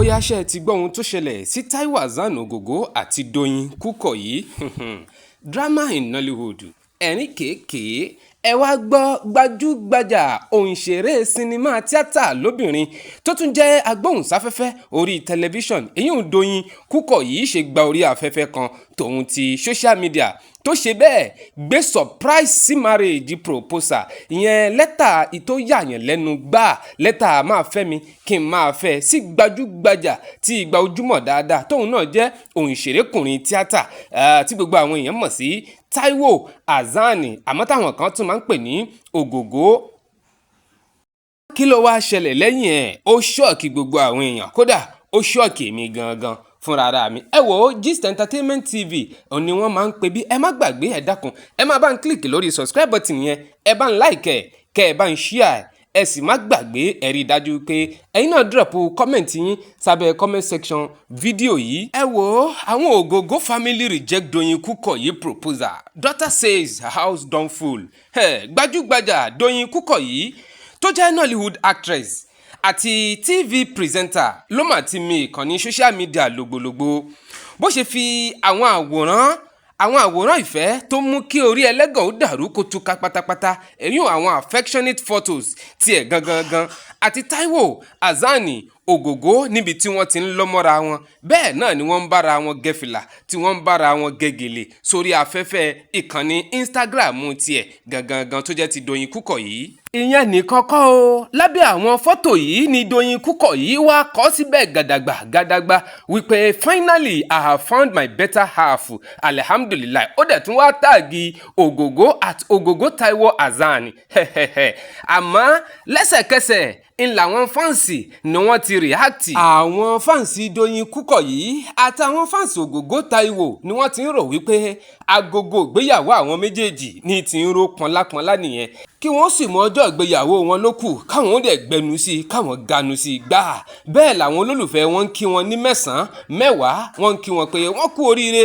ó yá ṣe ti gbọ́ ohun tó ṣẹlẹ̀ sí Taiwo Hassan Ogogo àti Doyin Kukoyi drama in Nollywood ẹ̀rín kéèké ẹ wá gbọ́ gbajúgbajà òǹṣèré sinimá tíátà lóbìnrin tó tún jẹ́ agbóhùnsáfẹ́fẹ́ orí tẹlifíṣọ̀n èyí ń Doyin Kukoyi ṣe gba orí afẹ́fẹ́ kan tòun ti social media tó ṣe bẹ́ẹ̀ gbé surprise sí marriage proposal ìyẹn lẹ́tà ìtó yàyàn lẹ́nu gbà lẹ́tà máa fẹ́ mi kí n máa fẹ́ sí gbajúgbajà tí ìgbà ojúmọ̀ dáadáa tóun náà jẹ́ òǹṣèrékùnrin tíátà tí gbogbo àwọn èèyàn mọ̀ sí Taiwo Hassan àmọ́ táwọn kan tún máa ń pè ní Ogogo. Kí ló wá ṣẹlẹ̀ lẹ́yìn ẹ̀ ó ṣọ́ọ̀kì gbogbo àwọn èèyàn kódà ó ṣọ́ọ̀kì èmi gangan fúnra mi. Ẹ wò ó Gist Entertainment TV òun ni wọ́n máa ń pè bí ẹ má gbàgbé ẹ dákun ẹ má bá ń kílìkì lórí subscribe button yẹn ẹ bá ń like ẹ kẹ ẹ bá ń share ẹ sì má gbàgbé ẹ rí dájú pé ẹ̀yin náà drop comment yín sábẹ́ comment section fídíò yìí. Ẹ wò ó àwọn Ogogo family reject Doyin Kukoyi proposal daughter says her house don full. Gbajúgbajà Doyin Kukoyi tó jẹ́ Nollywood actress àti TV presenter ló mà ti mi ìkànnì social media lògbòlògbò bó ṣe fi àwọn àwòrán ìfẹ́ tó mú kí orí ẹlẹ́gàn ó dàrú kó túká pátápátá èyí àwọn affectionate photos tiẹ̀ gangan àti Taiwo Hassan Ogogo níbi tí wọ́n ti ń lọ́mọ́ra wọn bẹ́ẹ̀ náà ni wọ́n ń bára wọn gẹ̀fìlà tí wọ́n ń bára wọn gẹ̀gẹ̀lẹ̀ sórí afẹ́fẹ́ ìkànnì Instagram tiẹ̀ gangan tó jẹ́ ti Doyin Kukoyi. Ìyẹn nìkan kọ́ o lábẹ́ àwọn fọ́tò yìí ni Doyin Kukoyi wá kọ síbẹ̀ gàdàgbà wípé finally I have found my better half alhamdulillah ó dẹ̀ tún wá táàgì Ogogo at Ogogo Taiwo Hassan àmọ́ lẹ́sẹ̀kẹsẹ̀ ń làwọn fáǹsì ni wọ́n ti react. Àwọn fáǹsì Doyin Kukoyi àtàwọn fáǹsì Ogogo Taiwo ni wọ́n ti ń rò wípé agogo ìgbéyàwó àwọn méjèèjì ní ti ń ro pọnlápọnlá nìyẹn kí wọ́n sì mú ọjọ́ ìgbéyàwó wọn ló kù káwọn dẹ̀ gbẹnu sí i káwọn ganu sí i gbà. Bẹ́ẹ̀ làwọn olólùfẹ́ wọn ń kí wọn ní mẹ́sàn-án mẹ́wàá wọ́n ń kí wọn pé wọ́n kú oríire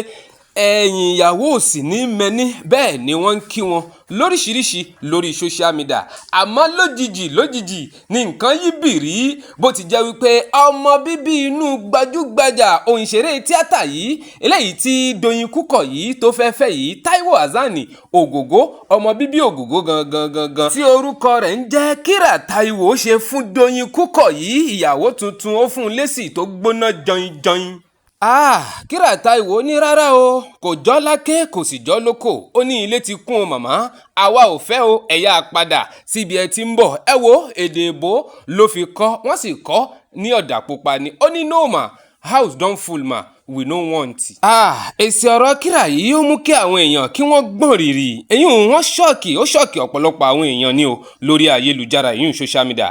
ẹ̀yìn ìyàwó ò sì ní mẹ́ni bẹ́ẹ̀ ni wọ́n ń kí wọn lóríṣiríṣi lórí social media àmọ́ lójijì ní nǹkan yí bìrí bó ti jẹ́ wípé ọmọ bíbí inú gbajúgbajà òǹṣèré tíátà yìí eléyìí tí Doyin Kukoyi tó fẹ́ yìí Taiwo Hassan Ogogo ọmọ bíbí Ogogo gangan tí orúkọ rẹ̀ ń jẹ́ Kíra Taiwo ṣe fún Doyin Kukoyi ìyàwó tuntun ó fún un lésì tó gbóná jọyìn. Kíra Taiwo ní rárá o kò jọ́ láké kò sì jọ́ lóko ó ní ilé ti kún o màmá àwa ò fẹ́ o ẹ̀yà padà síbi ẹ ti ń bọ̀ ẹ wo èdè èbó ló fi kọ́ wọ́n sì kọ́ ní ọ̀dà pupa ni ó ní no ma house don full ma we no want. Èsì ọ̀rọ̀ Kíra yìí ó mú kí àwọn èèyàn kí wọ́n gbọ̀n rìrì èyí wọ́n ṣọ́ọ̀kì ọ̀pọ̀lọpọ̀ àwọn èèyàn ni o lórí ayélujára èyí social media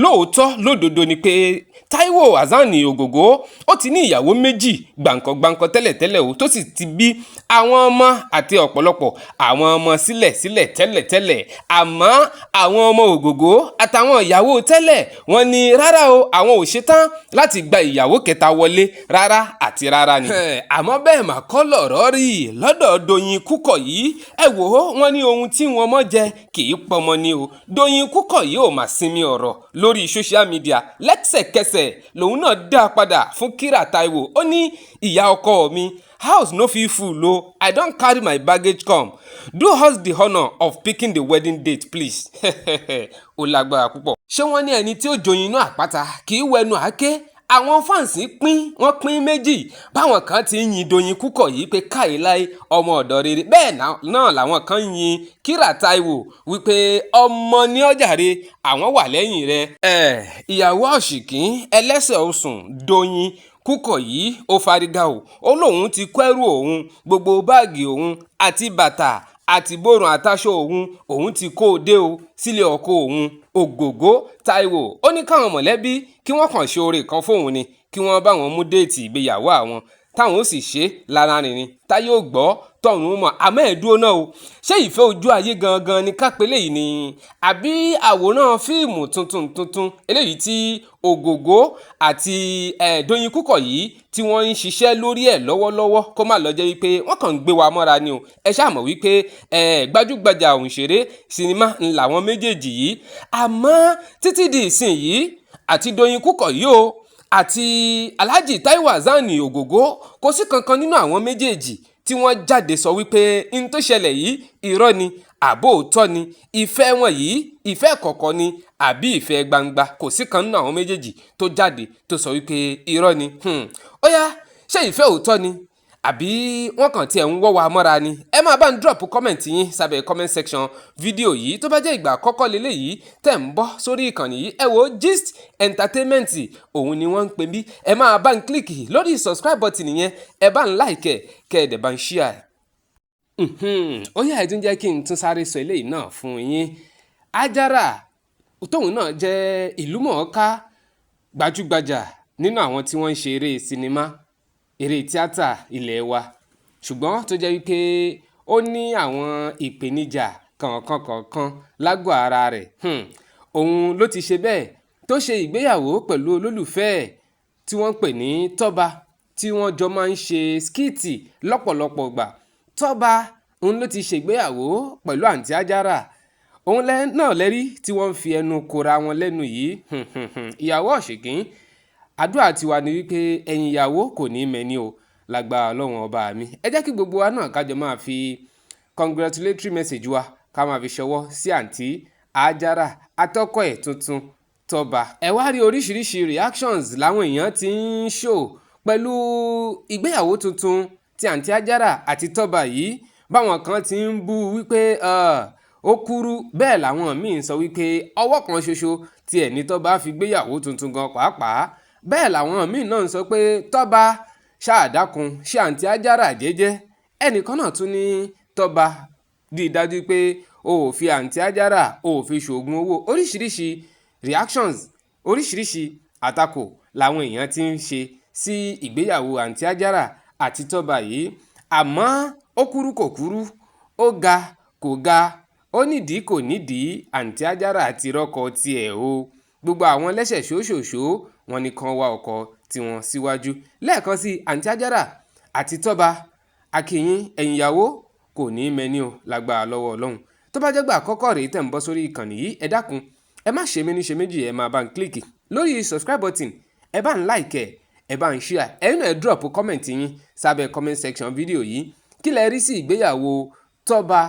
lóòótọ́ lódodo ni pé Taiwo Hassan Ogogo ó ti ní ìyàwó méjì gbàǹkọ̀ tẹ́lẹ̀tẹ́lẹ̀ o tó sì ti bí àwọn ọmọ àti ọ̀pọ̀lọpọ̀ àwọn ọmọ sílẹ̀ tẹ́lẹ̀ àmọ́ àwọn ọmọ Ogogo àtàwọn ìyàwó tẹ́lẹ̀ wọ́n ní rárá o àwọn ò ṣetán láti gba ìyàwó kẹta wọlé rárá àti rárá ni. Àmọ́ bẹ́ẹ̀ mà kọ́ lọ̀rọ̀ rí lọ́dọ̀ Doyin Kukoyi ẹ wò ó wọ́n ní ohun tí wọ́n mọ̀ jẹ kì í pọmọ ni o Doyin Kukoyi ò mà sinmi ọ̀rọ̀ lórí social media lẹ́sẹ̀kẹsẹ̀ lòun náà dá padà fún Kíra Taiwo ó ní ìyá ọkọ mi house no fit full o I don carry my baggage come do us the honour of picking the wedding date please. Ó lágbára púpọ̀. Ṣé wọ́n ní ẹni tí ó joyin inú àpáta kì í wẹnu àáké àwọn fáǹsì wọ́n pín méjì báwọn kan ti ń yin Doyin Kukoyi pé káìláì ọmọ ọ̀dọ̀ rere bẹ́ẹ̀ náà làwọn kan ń yin Kíra Taiwo wípé ọmọ ní ọjàre àwọn wà lẹ́yìn rẹ̀. Ìyàwó ọ̀ṣìnkín ẹlẹ́sẹ̀ osùn Doyin Kukoyi ó fárígá o ó lóun ti kẹ́rù òun gbogbo báàgì òun àti bàtà àti bórùn àtàṣọ òun ti kó o dé o sílé ọkọ òun Ogogo Taiwo ó ní káwọn mọ̀lẹ́bí kí wọ́n kàn ṣe oore kan fóun ni kí wọ́n bá wọn mú déètì ìgbéyàwó àwọn táwọn ó sì ṣe lára rìnrìn táyé ò gbọ́ tọ̀hún mọ̀ àmọ́ ẹ̀dúró náà o ṣé ìfẹ́ ojú ayé gangan ni kápẹ́lẹ́ yìí ni àbí àwòrán fíìmù tuntun eléyìí tí Ogogo àti Doyin Kukoyi tí wọ́n ń ṣiṣẹ́ lórí ẹ̀ lọ́wọ́lọ́wọ́ kó má lọ jẹ́ wípé wọ́n kàn ń gbé wa mọ́ra ni o ẹ ṣáà mọ̀ wípé gbajúgbajà òǹṣèré sinimá ńlá wọn méjèèjì yìí àmọ́ títí di ìsìn yìí àti Doyin Kukoyi o àti Alhaji Taiwo Hassan Ogogo kò sí kankan nínú àwọn méjèèjì tí wọ́n jáde sọ wípé n tó ṣẹlẹ̀ yìí irọ́ ni àbó òótọ́ ni, ìfẹ́ wọn yìí ìfẹ́ kọ̀kọ̀ ni àbí ìfẹ́ gbangba. Kò sí kan nínú àwọn méjèèjì tó jáde tó sọ wípé irọ́ ni. Ó yá, ṣé ìfẹ́ òótọ́ ni àbí wọ́n kàn tiẹ̀ ń wọ́ wa mọ́ra ni? Ẹ máa bá ń drop comment yín sábẹ́ comment section fídíò yìí. Tó bá jẹ́ ìgbà àkọ́kọ́ lélẹ́yìí tẹ̀ ń bọ́ sórí ìkànnì yìí, ẹ wo gist entertainment òun ni wọ́n ń pè bí. Ẹ máa bá ń click lórí subscribe button yẹn, ẹ bá ń like kẹ́ ẹ dẹ̀ bá ń share. Ó yá, ẹ tún jẹ́ kí n tún sáré sọ eléyìí náà fún yín. Ajara tóun náà jẹ́ ìlúmọ̀ọ́ká gbajúgbajà nínú àwọn tí wọ́n ń ṣe eré sinimá, eré tíátà ilẹ̀ wa, ṣùgbọ́n tó jẹ́ wípé ó ní àwọn ìpèníjà kọ̀ọ̀kan lágọ̀ọ́ ara rẹ̀. Òun ló ti ṣe bẹ́ẹ̀ tó ṣe ìgbéyàwó pẹ̀lú olólùfẹ́ ẹ̀ tí wọ́n pè ní Tọ́ba, tí wọ́n jọ máa ń ṣe skíìtì lọ́pọ̀lọpọ̀ gbà. Tọ́ba òun ló ti ṣègbéyàwó pẹ̀lú Aunty Ajara. Òun náà lẹ́rí tí wọ́n ń fi ẹnu kora wọn lẹ́nu yìí. Ìyàwó ọ̀ṣìnkín, àdúrà tiwa ni wípé ẹ̀yìn ìyàwó kò ní mẹ́ni o, lágbára Ọlọ́run ọba mi. Ẹ jẹ́ kí gbogbo wa náà kájọ máa fi congratulatory message wa ká máa fi ṣọwọ́ sí Aunty Ajara atọ́kọ ẹ̀ tuntun Tọ́ba. Ẹ wá rí oríṣiríṣi reactions láwọn èèyàn ti ń show pẹ̀lú ìgbéyàwó tuntun ti Aunty Ajara àti Tọ́ba yìí. Báwọn kan ti ń bú wípé ó kúrú, bẹ́ẹ̀ làwọn míì ń sọ wípé ọwọ́ kan ṣoṣo tí ẹni Tọ́ba fi gbéyàwó tuntun gan pàápàá. Bẹ́ẹ̀ làwọn míì náà ń sọ pé Tọ́ba ṣáàdákun ṣe Aunty Ajara jẹ́jẹ́. Ẹnìkan náà tún ní Tọ́ba rí i dájú pé o ò fi Aunty Ajara o ò fi ṣoògùn owó. Oríṣiríṣi reactions, oríṣiríṣi àtakò làwọn èèyàn ti ń ṣe sí ìgbéyàwó Aunty Ajara àti Tọ́ba yìí. Àmọ́ ó kúrú kò kúrú, ó ga kò ga, ó nídìí kò nídìí, Aunty Ajara àti rọ́kọ tiẹ̀ o. Gbogbo àwọn lẹ́sẹ̀ ṣóṣòṣó wọn ni kan wá ọkọ tiwọn síwájú. Lẹ́ẹ̀kan sí Aunty Ajara àti Tọ́ba, akíyín ẹ̀yìn ìyàwó kò ní mẹ́ni o, lágbára lọ́wọ́ Ọlọ́run. Tó bá jẹ́ gbà àkọ́kọ́ rèé tẹ̀ ń bọ́ sórí ìkànnì yìí, ẹ dákun ẹ má ṣe méní ṣe méjì, ẹ máa bá ń click lórí subscribe button, ẹ bá ń like ẹ bá ń share, ẹ̀yin náà ẹ drop comment yín sábẹ́ comment section fídíò yìí. Kí lẹ rí sí ìgbéyàwó Tọ́ba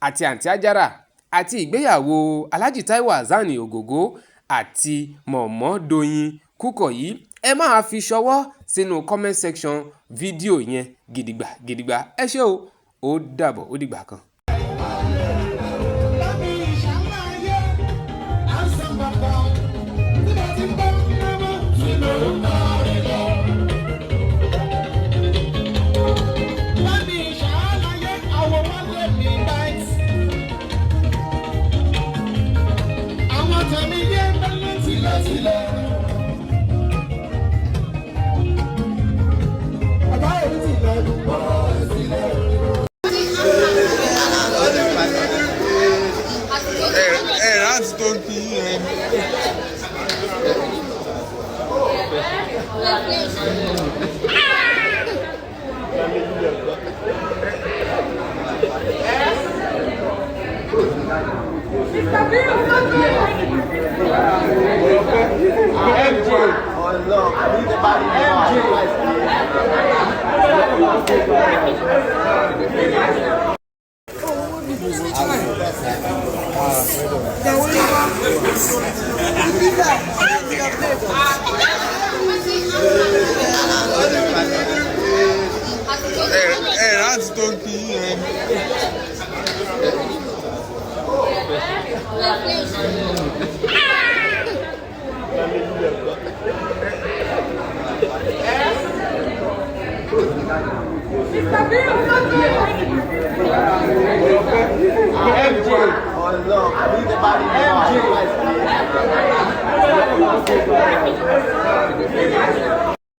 àti Aunty Ajara àti ìgbéyàwó Alhaji Taiwo Hassan Ogogo àti mọ̀mọ́ Doyin Kukoyi? Ẹ máa fi ṣọwọ́ sínú comment section fídíò yẹn gidigba. Ẹ ṣé o, ó dàbọ̀, ó dìgbà kan. MJ.